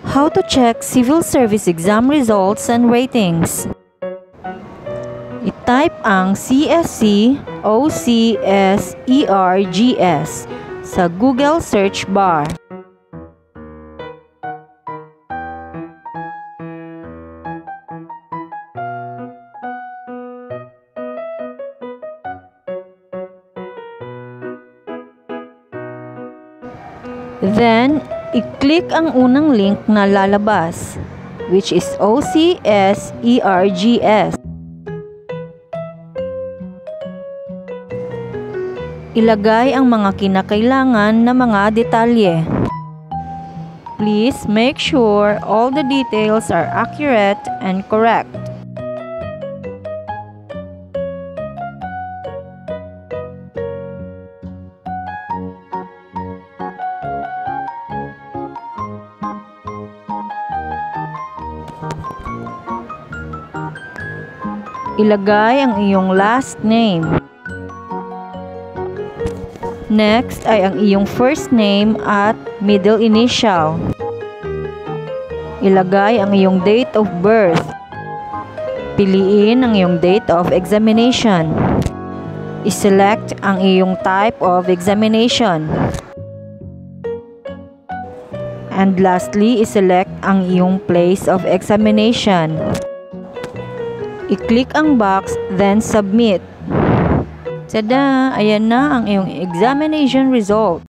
How to check civil service exam results and ratings. I-type ang CSC OCSERGS sa Google search bar. Then, i-click ang unang link na lalabas, which is OCSERGS. Ilagay ang mga kinakailangan na mga detalye. Please make sure all the details are accurate and correct. Ilagay ang iyong last name. Next ay ang iyong first name at middle initial. Ilagay ang iyong date of birth. Piliin ang iyong date of examination. I-select ang iyong type of examination. And lastly, i-select ang iyong place of examination. I-click ang box, then submit. Tada! Ayan na ang iyong examination result.